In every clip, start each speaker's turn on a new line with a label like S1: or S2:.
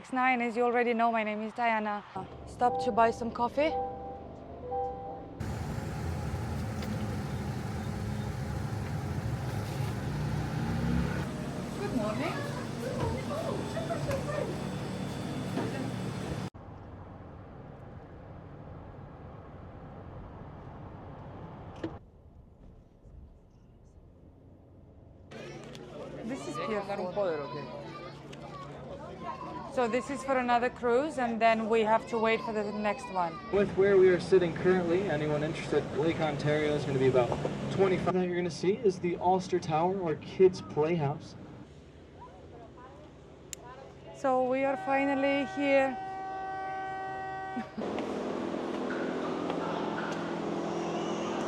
S1: 69, as you already know, my name is Diana. Stopped to buy some coffee. Good morning. This is beautiful. So this is for another cruise, and then we have to wait for the next one.
S2: With where we are sitting currently, anyone interested, Lake Ontario is going to be about 25. That you're going to see is the Ulster Tower, or Kids Playhouse.
S1: So we are finally here.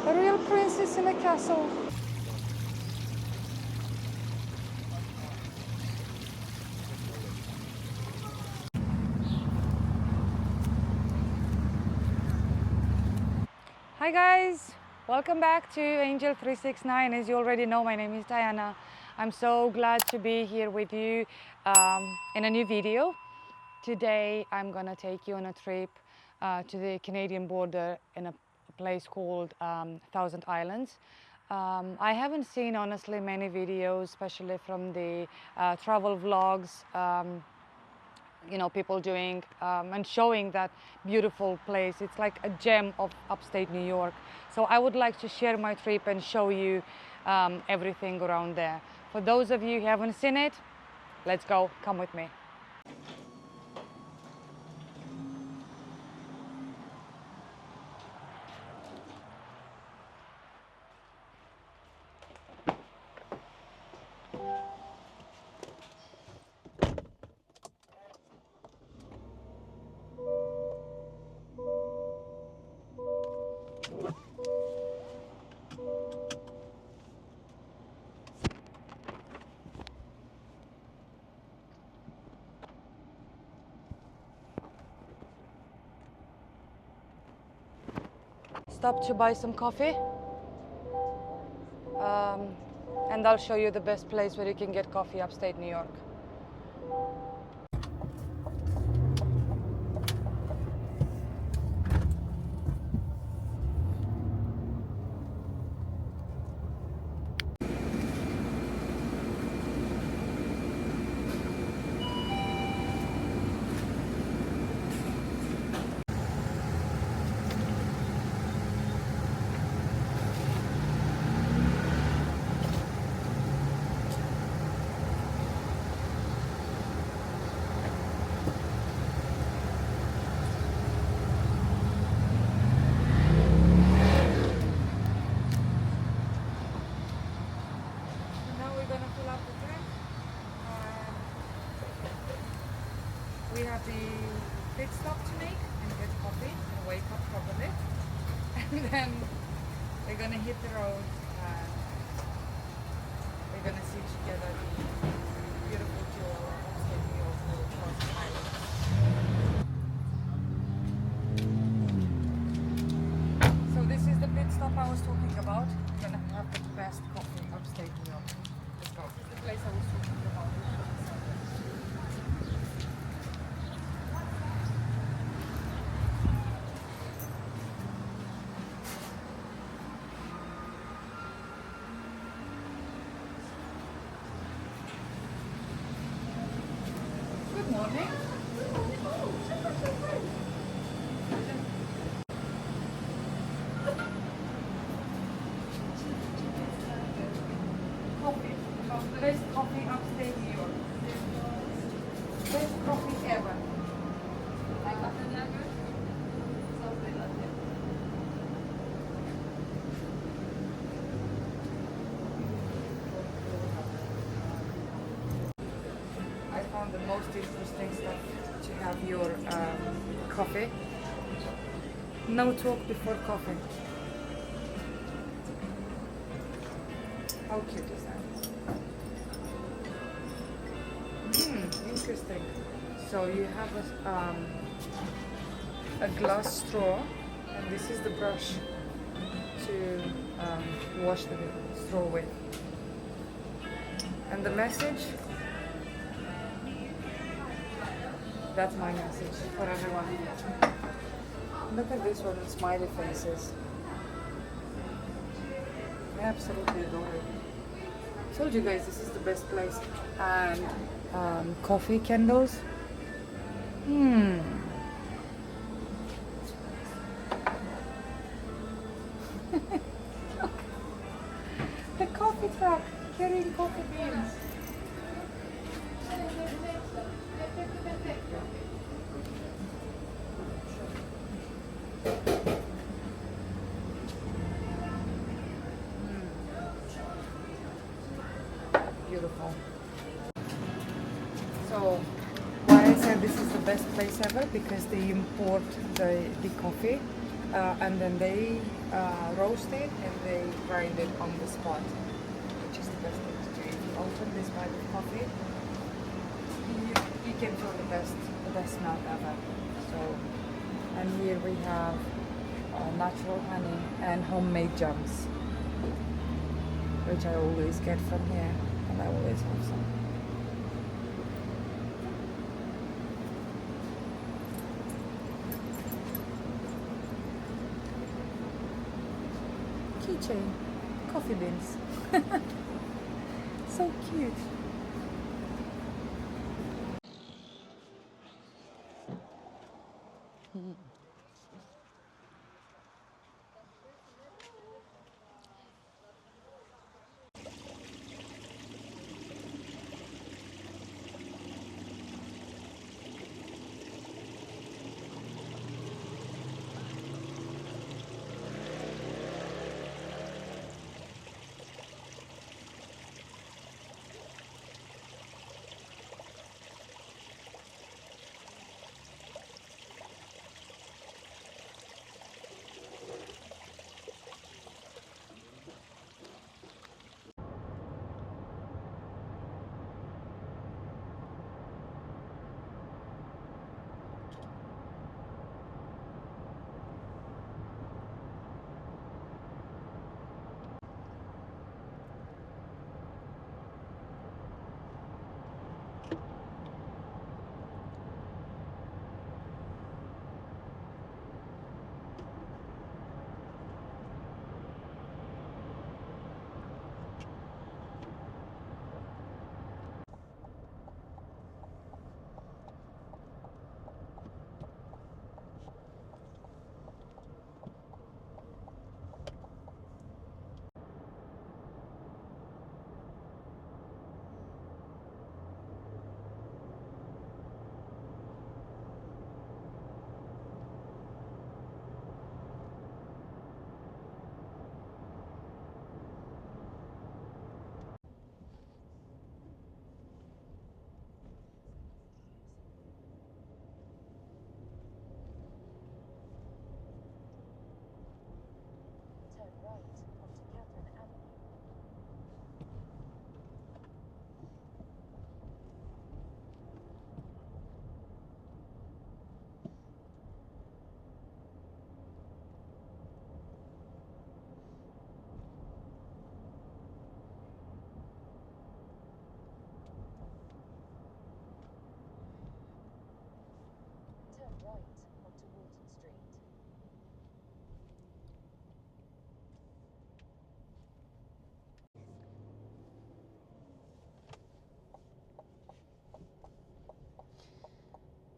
S1: A real princess in a castle. Hi guys, welcome back to Angel 369. As you already know, my name is Diana. I'm so glad to be here with you in a new video. Today I'm gonna take you on a trip to the Canadian border in a place called Thousand Islands. I haven't seen honestly many videos, especially from the travel vlogs, you know, people doing and showing that beautiful place. It's like a gem of upstate New York. So I would like to share my trip and show you everything around there. For those of you who haven't seen it, let's go, come with me. Stopped to buy some coffee, and I'll show you the best place where you can get coffee upstate New York. We have the pit stop to make and get coffee and wake up properly. And then we're gonna hit the road and we're gonna see together the beautiful jewel of upstate New York called Thousand Islands. So this is the pit stop I was talking about. We're gonna have the best coffee upstate New York. Let's go. This is the place I was talking about. Good morning. Coffee. Best coffee upstate New York. Best coffee ever. I found the most interesting stuff to have your coffee. No talk before coffee. How cute is that? Interesting. So you have a glass straw, and this is the brush to wash the straw with. And the message That's my message for everyone. Look at this one, smiley faces. I absolutely adore it. Told you guys this is the best place. And coffee candles. The coffee truck carrying coffee beans. Beautiful. So, why I said this is the best place ever? Because they import the coffee and then they roast it and they grind it on the spot, which is the best thing to do. If you open this bag of coffee, you can feel the best smell ever. So, and here we have natural honey and homemade jams, which I always get from here, and I always have some. Keychain, coffee beans. So cute.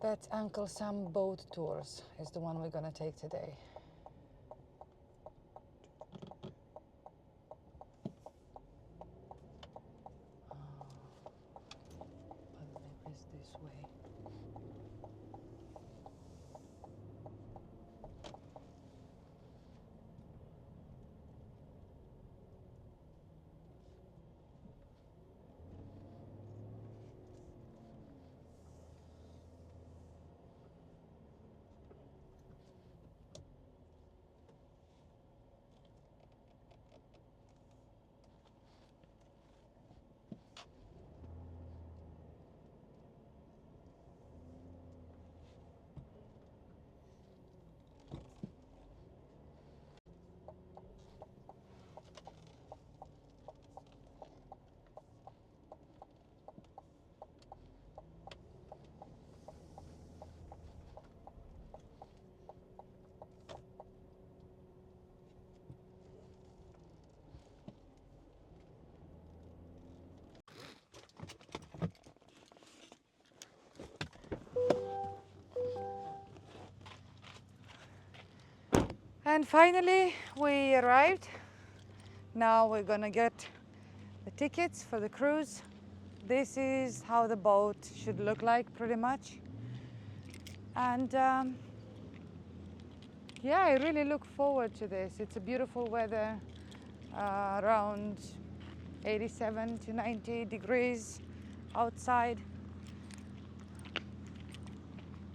S1: That's Uncle Sam Boat Tours is the one we're gonna take today. But maybe it's this way. And finally, we arrived. Now we're gonna get the tickets for the cruise. This is how the boat should look like, pretty much. And yeah, I really look forward to this. It's a beautiful weather, around 87 to 90 degrees outside.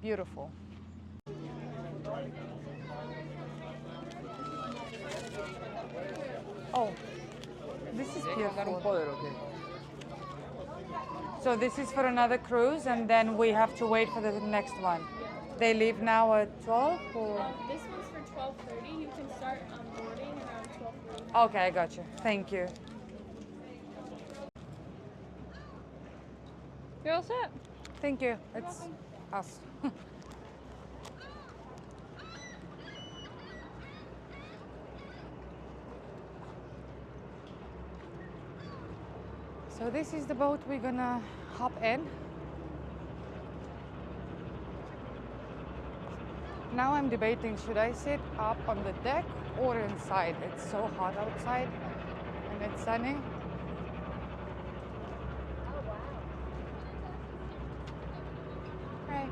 S1: Beautiful. Oh, this is beautiful. So this is for another cruise, and then we have to wait for the next one. They leave now at 12 or?
S3: This one's for 12:30. You can start boarding around 12:30.
S1: Okay, I got you. Thank you.
S3: You're all set.
S1: Thank you. It's us. So this is the boat we're gonna hop in. Now I'm debating, should I sit up on the deck or inside? It's so hot outside and it's sunny. Hey.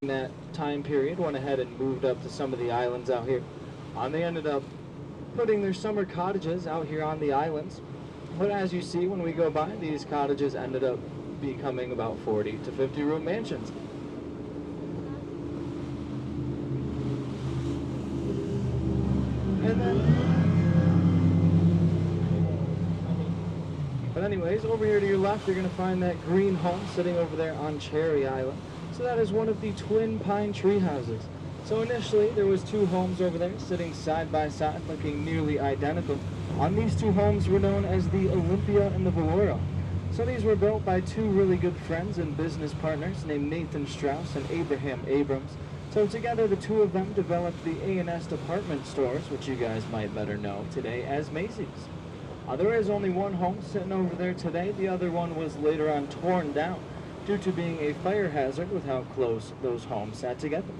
S2: In that time period, went ahead and moved up to some of the islands out here. They ended up putting their summer cottages out here on the islands. But as you see when we go by, these cottages ended up becoming about 40 to 50 room mansions. But anyways, over here to your left, you're going to find that green home sitting over there on Cherry Island. So that is one of the twin pine tree houses. So initially, there was two homes over there sitting side by side, looking nearly identical. On these two homes were known as the Olympia and the Valoro. So these were built by two really good friends and business partners named Nathan Strauss and Abraham Abrams. So together, the two of them developed the A&S department stores, which you guys might better know today as Macy's. There is only one home sitting over there today. The other one was later on torn down due to being a fire hazard with how close those homes sat together.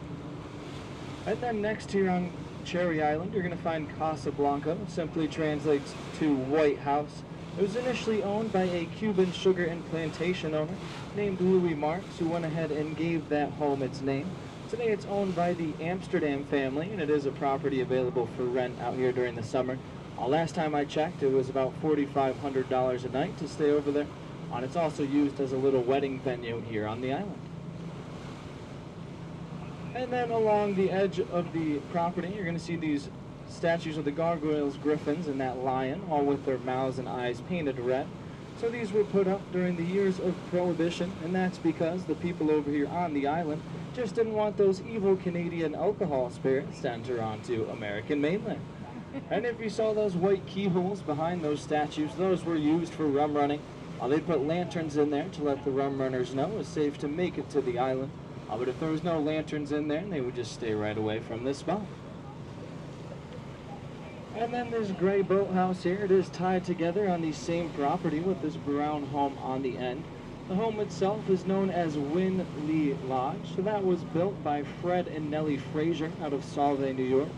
S2: And then next here on Cherry Island, you're going to find Casablanca. It simply translates to White House. It was initially owned by a Cuban sugar and plantation owner named Louis Marks, who went ahead and gave that home its name. Today it's owned by the Amsterdam family, and it is a property available for rent out here during the summer. Last time I checked, it was about $4,500 a night to stay over there. And it's also used as a little wedding venue here on the island. And then along the edge of the property, you're going to see these statues of the gargoyles, griffins, and that lion, all with their mouths and eyes painted red. So these were put up during the years of Prohibition, and that's because the people over here on the island just didn't want those evil Canadian alcohol spirits to enter onto American mainland. And if you saw those white keyholes behind those statues, those were used for rum running. They'd put lanterns in there to let the rum runners know it was safe to make it to the island. But if there was no lanterns in there, they would just stay right away from this spot. And then this gray boathouse here, it is tied together on the same property with this brown home on the end. The home itself is known as Win Lee Lodge. So that was built by Fred and Nellie Frazier out of Solvay, New York.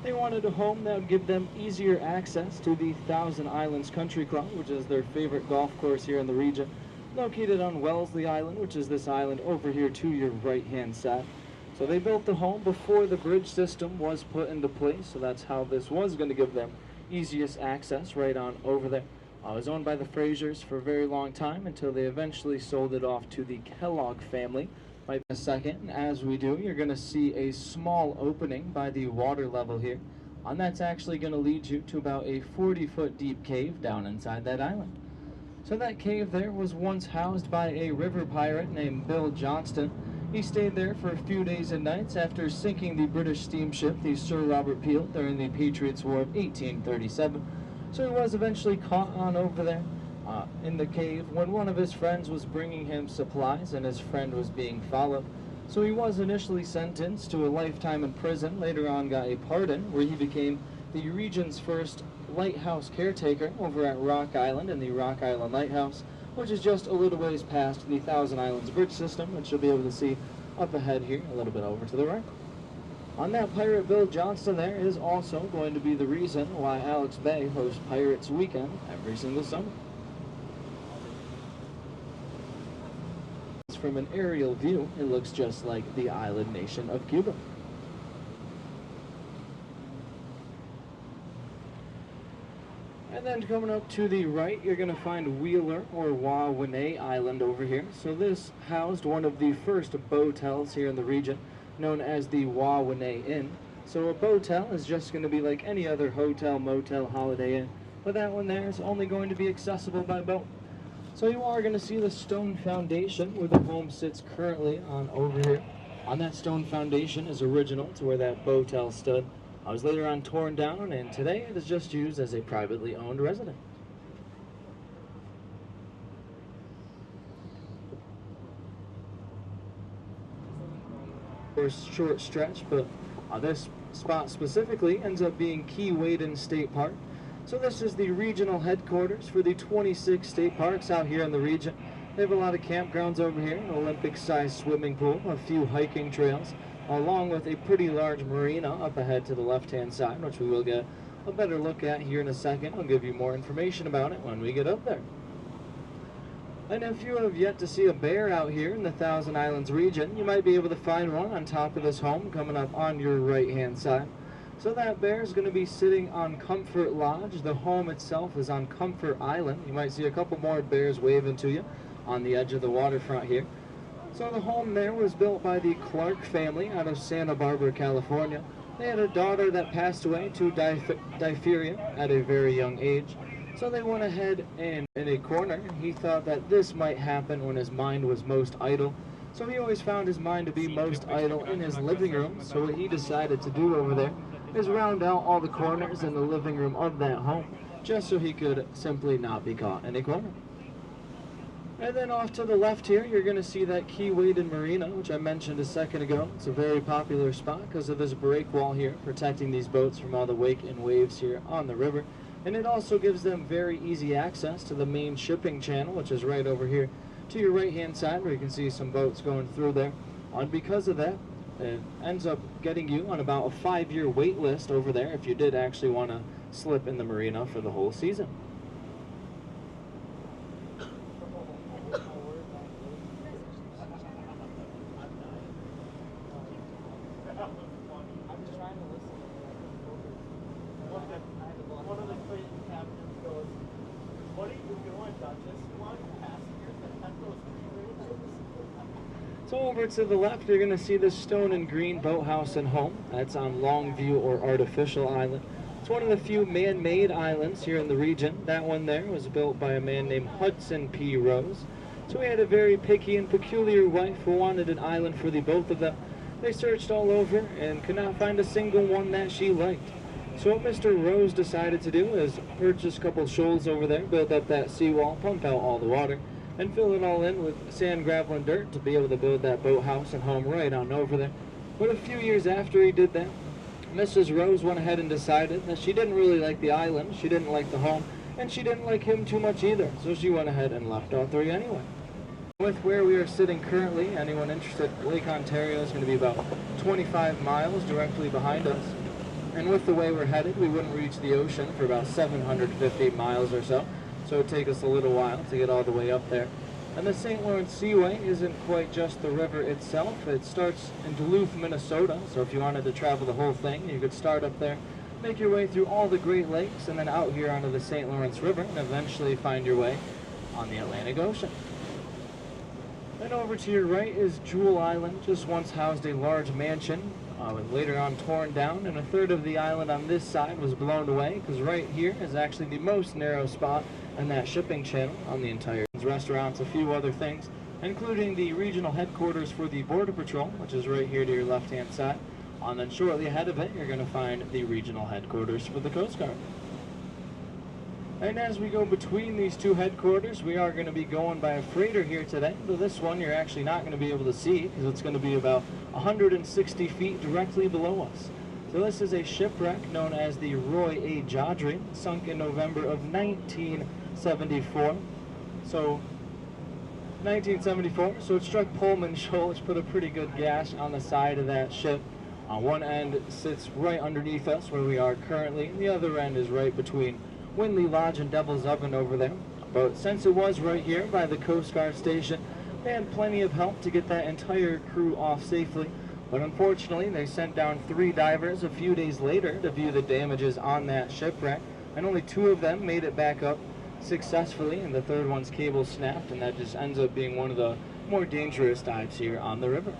S2: They wanted a home that would give them easier access to the Thousand Islands Country Club, which is their favorite golf course here in the region, located on Wellesley Island, which is this island over here to your right-hand side. So they built the home before the bridge system was put into place, so that's how this was going to give them easiest access right on over there. It was owned by the Fraziers for a very long time until they eventually sold it off to the Kellogg family. Might be a second, and as we do, you're going to see a small opening by the water level here, and that's actually going to lead you to about a 40-foot deep cave down inside that island. So that cave there was once housed by a river pirate named Bill Johnston. He stayed there for a few days and nights after sinking the British steamship, the Sir Robert Peel, during the Patriots' War of 1837. So he was eventually caught on over there in the cave when one of his friends was bringing him supplies and his friend was being followed. So he was initially sentenced to a lifetime in prison, later on got a pardon, where he became the region's first lighthouse caretaker over at Rock Island in the Rock Island Lighthouse, which is just a little ways past the Thousand Islands Bridge System, which you'll be able to see up ahead here, a little bit over to the right. On that Pirate Bill Johnston there is also going to be the reason why Alex Bay hosts Pirates Weekend every single summer. From an aerial view, it looks just like the island nation of Cuba. And then coming up to the right, you're going to find Wheeler or Wawinay Island over here. So this housed one of the first botels here in the region, known as the Wawinay Inn. So a botel is just going to be like any other hotel, motel, holiday inn, but that one there is only going to be accessible by boat. So you are going to see the stone foundation where the home sits currently on over here. On that stone foundation is original to where that botel stood. It was later on torn down, and today it is just used as a privately owned residence. For a short stretch, but this spot specifically ends up being Key Waden State Park. So this is the regional headquarters for the 26 state parks out here in the region. They have a lot of campgrounds over here, an Olympic-sized swimming pool, a few hiking trails, along with a pretty large marina up ahead to the left-hand side, which we will get a better look at here in a second. I'll give you more information about it when we get up there. And if you have yet to see a bear out here in the Thousand Islands region, you might be able to find one on top of this home coming up on your right-hand side. So that bear is going to be sitting on Comfort Lodge. The home itself is on Comfort Island. You might see a couple more bears waving to you on the edge of the waterfront here. So the home there was built by the Clark family out of Santa Barbara, California. They had a daughter that passed away to diphtheria at a very young age. So they went ahead and in a corner, he thought that this might happen when his mind was most idle. So he always found his mind to be most idle in his living room. So what he decided to do over there is round out all the corners in the living room of that home, just so he could simply not be caught in a corner. And then off to the left here, you're going to see that Key Waden Marina, which I mentioned a second ago. It's a very popular spot because of this break wall here, protecting these boats from all the wake and waves here on the river. And it also gives them very easy access to the main shipping channel, which is right over here to your right-hand side, where you can see some boats going through there. And because of that, it ends up getting you on about a 5-year wait list over there if you did actually want to slip in the marina for the whole season. So over to the left, you're going to see the stone and green boathouse and home. That's on Longview or Artificial Island. It's one of the few man-made islands here in the region. That one there was built by a man named Hudson P. Rose. So he had a very picky and peculiar wife who wanted an island for the both of them. They searched all over and could not find a single one that she liked. So what Mr. Rose decided to do is purchase a couple shoals over there, build up that seawall, pump out all the water, and fill it all in with sand, gravel, and dirt to be able to build that boathouse and home right on over there. But a few years after he did that, Mrs. Rose went ahead and decided that she didn't really like the island, she didn't like the home, and she didn't like him too much either. So she went ahead and left all three anyway. With where we are sitting currently, anyone interested, Lake Ontario is going to be about 25 miles directly behind us. And with the way we're headed, we wouldn't reach the ocean for about 750 miles or so. So it would take us a little while to get all the way up there. And the St. Lawrence Seaway isn't quite just the river itself. It starts in Duluth, Minnesota. So if you wanted to travel the whole thing, you could start up there, make your way through all the Great Lakes, and then out here onto the St. Lawrence River, and eventually find your way on the Atlantic Ocean. Then over to your right is Jewel Island. Just once housed a large mansion was later on torn down, and a third of the island on this side was blown away, because right here is actually the most narrow spot in that shipping channel on the entire restaurants, a few other things, including the regional headquarters for the Border Patrol, which is right here to your left-hand side. And then shortly ahead of it, you're going to find the regional headquarters for the Coast Guard. And as we go between these two headquarters, we are going to be going by a freighter here today. But this one you're actually not going to be able to see, because it's going to be about 160 feet directly below us. So this is a shipwreck known as the Roy A. Jodrey, sunk in November of 1974. So 1974, so it struck Pullman Shoal, which put a pretty good gash on the side of that ship. On one end sits right underneath us where we are currently, and the other end is right between Windley Lodge and Devil's Oven over there. But since it was right here by the Coast Guard station, they had plenty of help to get that entire crew off safely. But unfortunately, they sent down 3 divers a few days later to view the damages on that shipwreck, and only 2 of them made it back up successfully, and the third one's cable snapped, and that just ends up being one of the more dangerous dives here on the river.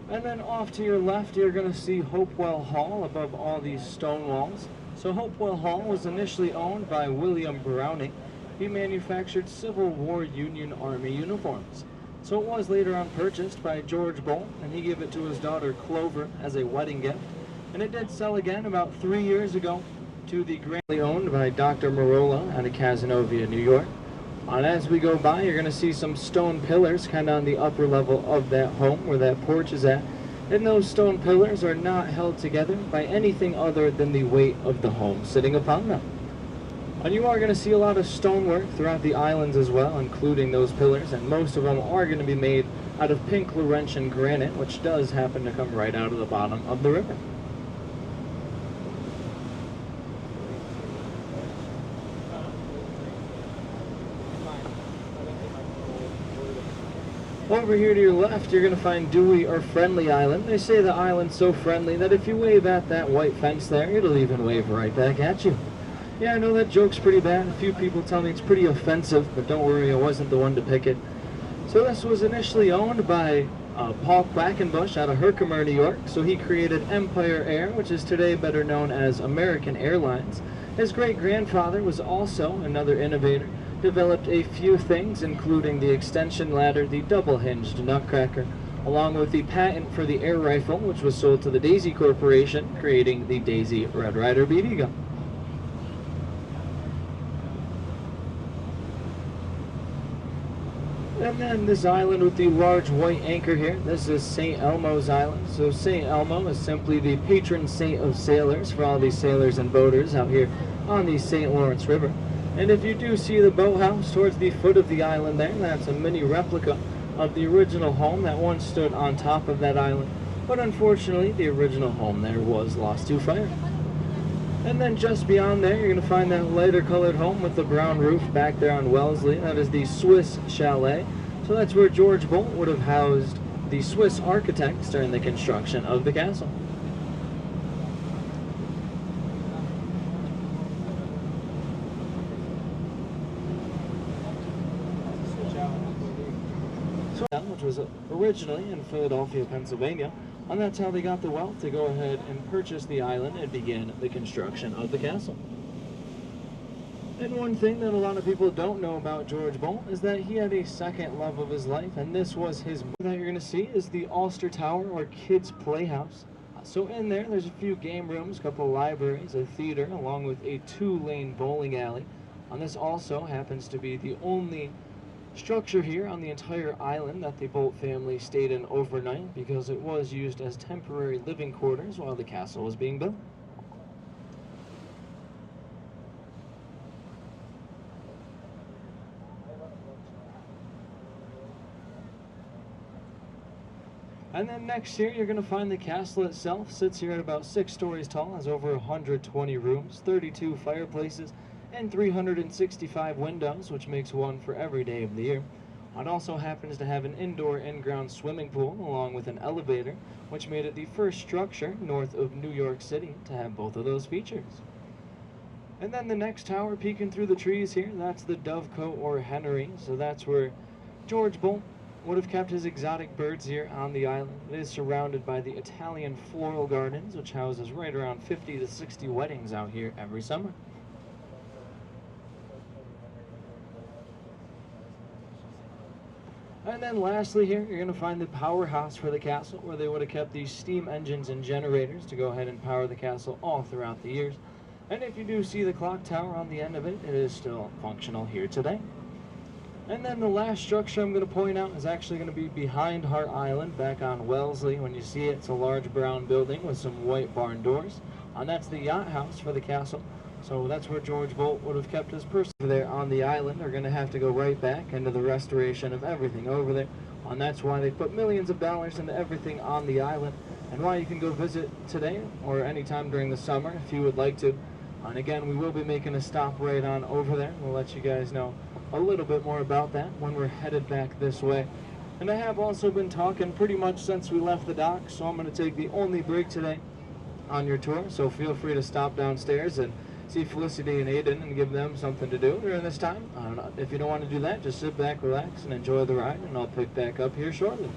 S2: And then off to your left, you're going to see Hopewell Hall above all these stone walls. So Hopewell Hall was initially owned by William Browning. He manufactured Civil War Union Army uniforms. So it was later on purchased by George Boldt, and he gave it to his daughter Clover as a wedding gift. And it did sell again about 3 years ago to the grandly owned by Dr. Marola out of Cazenovia, New York. And as we go by, you're going to see some stone pillars kind of on the upper level of that home where that porch is at. And those stone pillars are not held together by anything other than the weight of the home sitting upon them. And you are going to see a lot of stonework throughout the islands as well, including those pillars, and most of them are going to be made out of pink Laurentian granite, which does happen to come right out of the bottom of the river. Over here to your left, you're going to find Dewey or Friendly Island. They say the island's so friendly that if you wave at that white fence there, it'll even wave right back at you. Yeah, I know that joke's pretty bad. A few people tell me it's pretty offensive, but don't worry, I wasn't the one to pick it. So this was initially owned by Paul Quackenbush out of Herkimer, New York. So he created Empire Air, which is today better known as American Airlines. His great-grandfather was also another innovator, developed a few things, including the extension ladder, the double-hinged nutcracker, along with the patent for the air rifle, which was sold to the Daisy Corporation, creating the Daisy Red Ryder BB gun. And then this island with the large white anchor here, this is St. Elmo's Island. So St. Elmo is simply the patron saint of sailors for all these sailors and boaters out here on the St. Lawrence River. And if you do see the boathouse towards the foot of the island there, that's a mini replica of the original home that once stood on top of that island. But unfortunately, the original home there was lost to fire. And then just beyond there, you're going to find that lighter colored home with the brown roof back there on Wellesley. That is the Swiss Chalet. So that's where George Boldt would have housed the Swiss architects during the construction of the castle. Which was originally in Philadelphia, Pennsylvania, and that's how they got the wealth to go ahead and purchase the island and begin the construction of the castle. And one thing that a lot of people don't know about George Boldt is that he had a second love of his life, and this was his that you're going to see is the Ulster Tower, or Kids Playhouse. So in there's a few game rooms, a couple libraries, a theater, along with a 2-lane bowling alley. And this also happens to be the only structure here on the entire island that the Boldt family stayed in overnight, because it was used as temporary living quarters while the castle was being built. And then next here, you're going to find the castle itself. Sits here at about 6 stories tall, has over 120 rooms, 32 fireplaces, and 365 windows, which makes one for every day of the year. It also happens to have an indoor in-ground swimming pool along with an elevator, which made it the first structure north of New York City to have both of those features. And then the next tower peeking through the trees here, that's the Dovecote or Henry. So that's where George Boldt would have kept his exotic birds here on the island. It is surrounded by the Italian floral gardens, which houses right around 50 to 60 weddings out here every summer. And then lastly here, you're going to find the powerhouse for the castle, where they would have kept these steam engines and generators to go ahead and power the castle all throughout the years. And if you do see the clock tower on the end of it, it is still functional here today. And then the last structure I'm going to point out is actually going to be behind Hart Island, back on Wellesley. When you see it, it's a large brown building with some white barn doors. And that's the yacht house for the castle. So that's where George Boldt would have kept his person there on the island. They're going to have to go right back into the restoration of everything over there. And that's why they put millions of dollars into everything on the island, and why you can go visit today or anytime during the summer if you would like to. And again, we will be making a stop right on over there. We'll let you guys know a little bit more about that when we're headed back this way. And I have also been talking pretty much since we left the dock, so I'm going to take the only break today on your tour. So feel free to stop downstairs and see Felicity and Aiden and give them something to do during this time. I don't know. If you don't want to do that, just sit back, relax, and enjoy the ride, and I'll pick back up here shortly.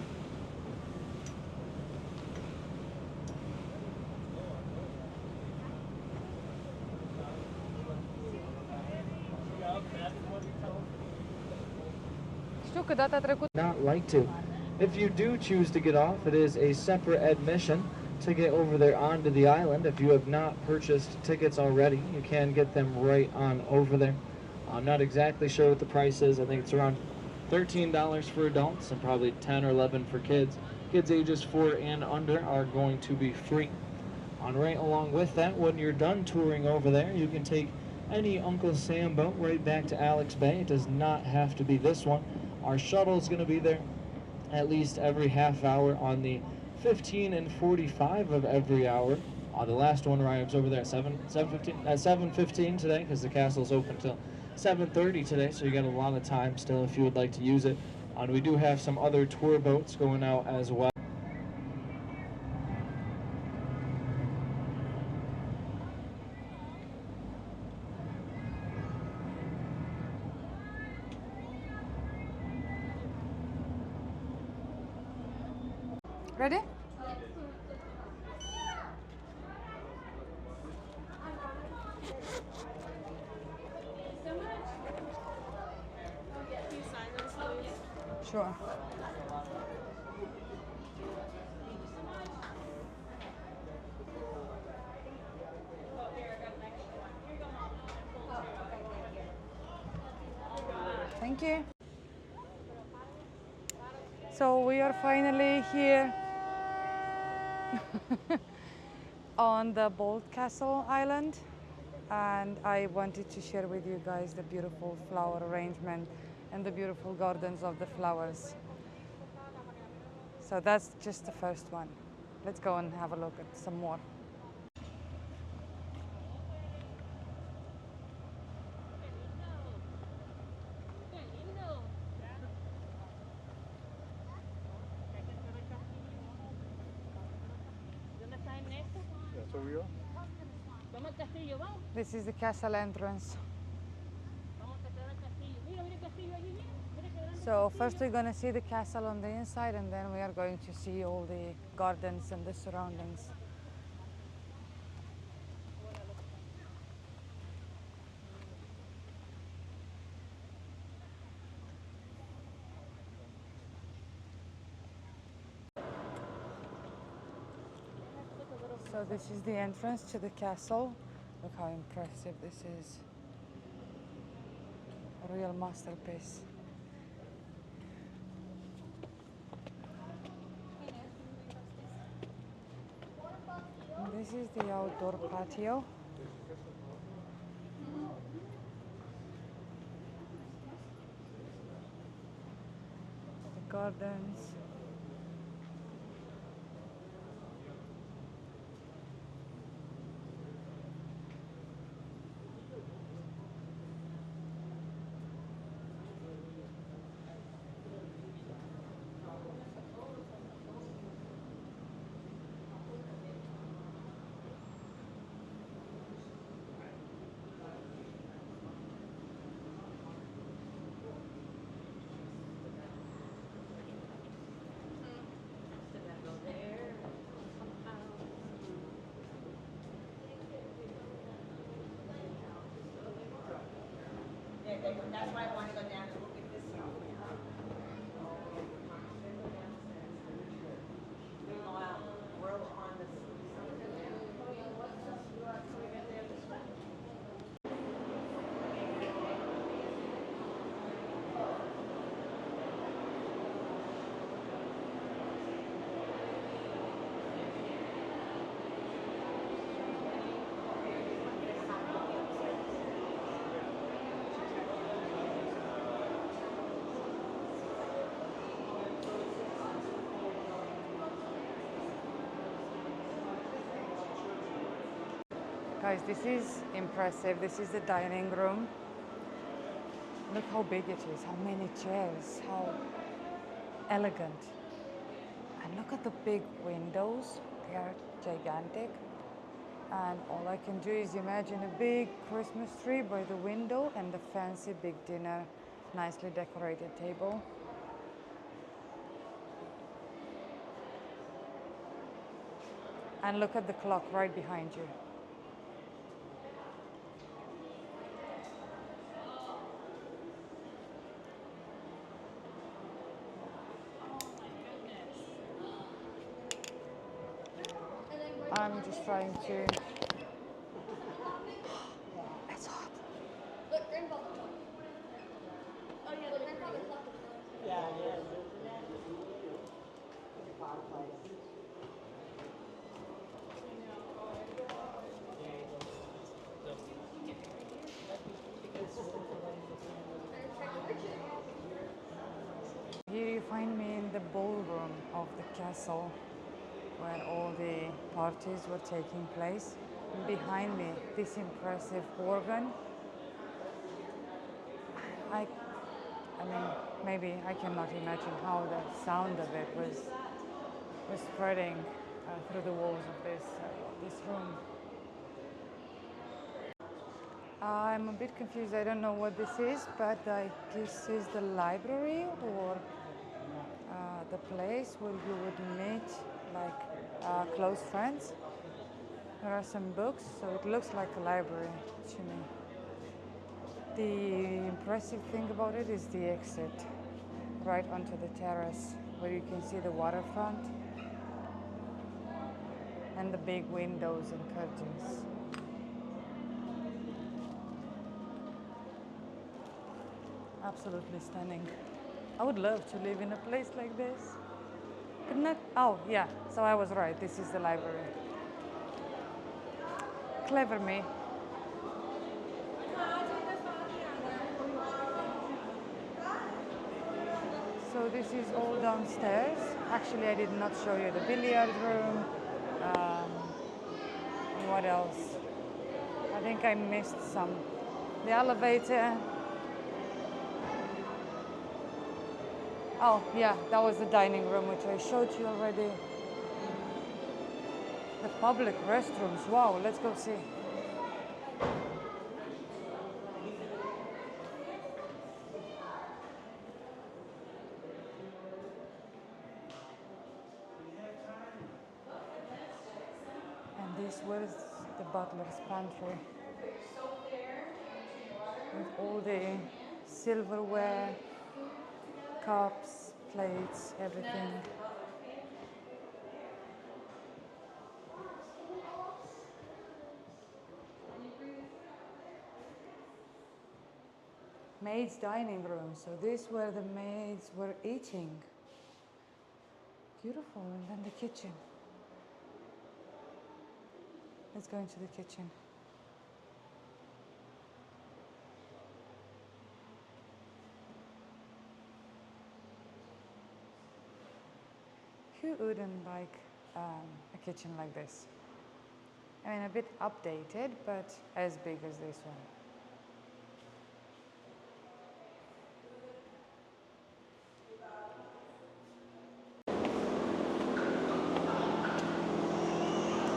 S1: Știu că data trecută
S2: Not like to. If you do choose to get off, it is a separate admission to get over there onto the island. If you have not purchased tickets already, you can get them right on over there. I'm not exactly sure what the price is. I think it's around $13 for adults and probably 10 or 11 for kids. Kids ages 4 and under are going to be free. And right along with that, when you're done touring over there, you can take any Uncle Sam boat right back to Alex Bay. It does not have to be this one. Our shuttle is going to be there at least every half hour on the 15 and 45 of every hour. The last one arrives over there at 7:15 today, because the castle's open till 7:30 today, so you got a lot of time still if you would like to use it. And we do have some other tour boats going out as well.
S1: Ready? Sure. Thank you. So we are finally here on the Boldt Castle island, and I wanted to share with you guys the beautiful flower arrangement and the beautiful gardens of the flowers. So that's just the first one. Let's go and have a look at some more. This is the castle entrance. So first we're going to see the castle on the inside, and then we are going to see all the gardens and the surroundings. So this is the entrance to the castle. Look how impressive this is. A real masterpiece. And this is the outdoor patio. The gardens.
S4: That's why I want to go down and look at this one. Wow, world on the
S1: Guys, this is impressive. This is the dining room. Look how big it is, how many chairs, how elegant. And look at the big windows. They are gigantic. And all I can do is imagine a big Christmas tree by the window and a fancy big dinner, nicely decorated table. And look at the clock right behind you. I'm just trying to. It's hot.
S3: Look, grandfather clock. Oh yeah, the grandfather clock is really
S4: yeah, yeah, isn't it? It's a fireplace.
S1: Here you find me in the ballroom of the castle where all the parties were taking place. And behind me, this impressive organ. I mean, maybe I cannot imagine how the sound of it was spreading through the walls of this room. I'm a bit confused. I don't know what this is, but this is the library or the place where you would meet like close friends. There are some books, so it looks like a library to me. The impressive thing about it is the exit right onto the terrace where you can see the waterfront and the big windows and curtains. Absolutely stunning. I would love to live in a place like this. But not, oh yeah, so I was right, this is the library. Clever me. So this is all downstairs. Actually, I did not show you the billiard room. And what else? I think I missed some. The elevator. Oh yeah, that was the dining room, which I showed you already. The public restrooms, wow, let's go see. And this was the butler's pantry. With all the silverware, cups, plates, everything. Maids' dining room. So this where the maids were eating. Beautiful. And then the kitchen. Let's go into the kitchen. Who wouldn't like a kitchen like this? I mean, a bit updated, but as big as this one.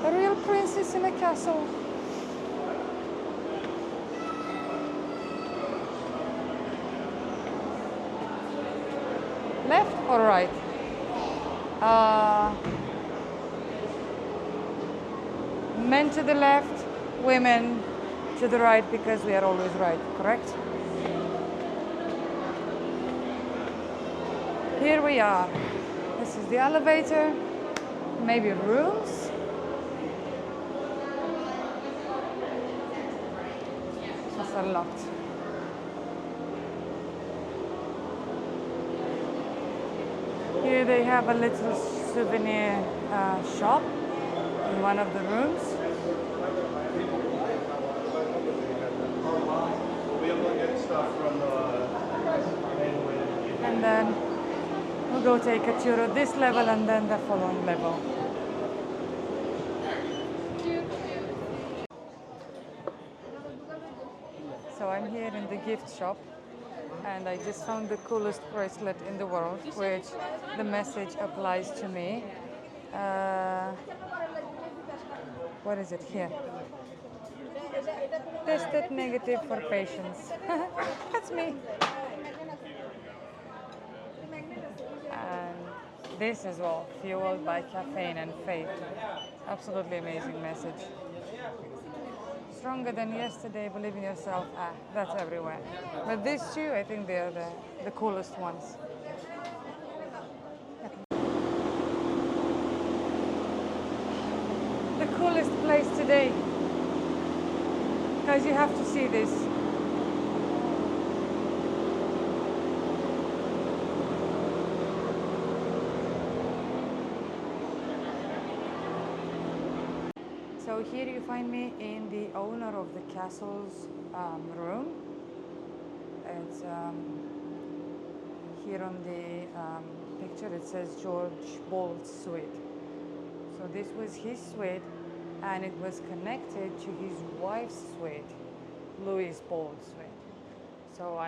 S1: A real princess in a castle. Left or right? Men to the left, women to the right, because we are always right, correct? Here we are. This is the elevator, maybe rooms. Just are locked. Here they have a little souvenir shop in one of the rooms. And then we'll go take a tour of this level and then the following level. So I'm here in the gift shop and I just found the coolest bracelet in the world, which the message applies to me. What is it here? Tested negative for patients. That's me. And this as well, fueled by caffeine and faith. Absolutely amazing message. Stronger than yesterday, believe in yourself. That's everywhere. But these two, I think they are the coolest ones. The coolest place today. Guys, you have to see this. So here you find me in the owner of the castle's room. It's here on the picture it says George Boldt's suite. So this was his suite and it was connected to his wife's suite, Louise Boldt's suite. So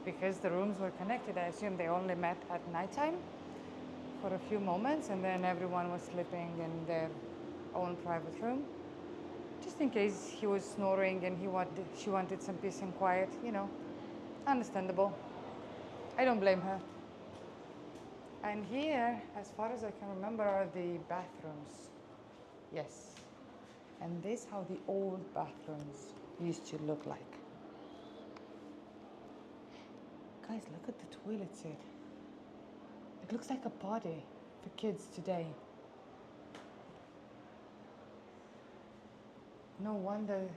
S1: because the rooms were connected, I assume they only met at nighttime for a few moments and then everyone was sleeping in their own private room. Just in case he was snoring and she wanted some peace and quiet, you know, understandable. I don't blame her. And here, as far as I can remember, are the bathrooms. Yes. And this is how the old bathrooms used to look like. Guys, look at the toilet seat. It looks like a potty for kids today. No wonder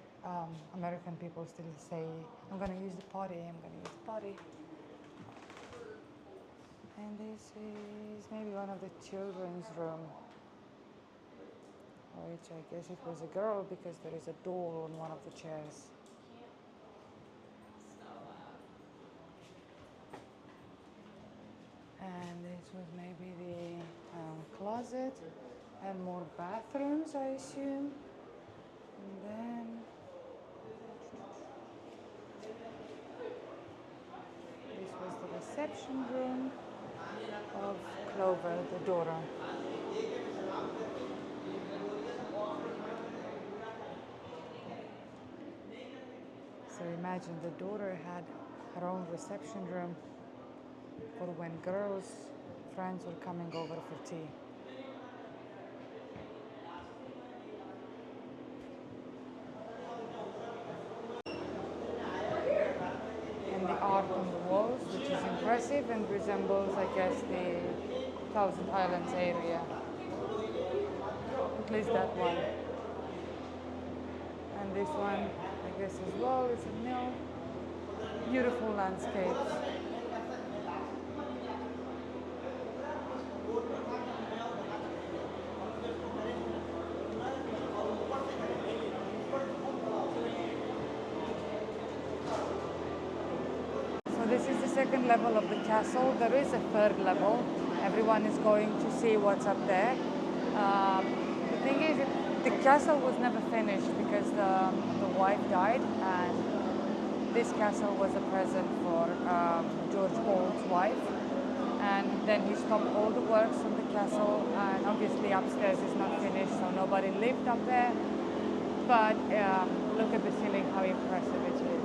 S1: American people still say, I'm going to use the potty, I'm going to use the potty. And this is maybe one of the children's room, which I guess it was a girl because there is a door on one of the chairs. And this was maybe the closet and more bathrooms, I assume. And then this was the reception room of Clover, the daughter. So imagine the daughter had her own reception room for when friends were coming over for tea. And the art on the walls, which is impressive and resembles, I guess, the Thousand Islands area. At least that one. And this one, I guess as well, is a mill. Beautiful landscapes. So this is the second level of the castle. There is a third level. Everyone is going to see what's up there. The thing is, the castle was never finished because the wife died, and this castle was a present for George Boldt's wife. And then he stopped all the works on the castle, and obviously upstairs is not finished, so nobody lived up there. But look at the ceiling, how impressive it is.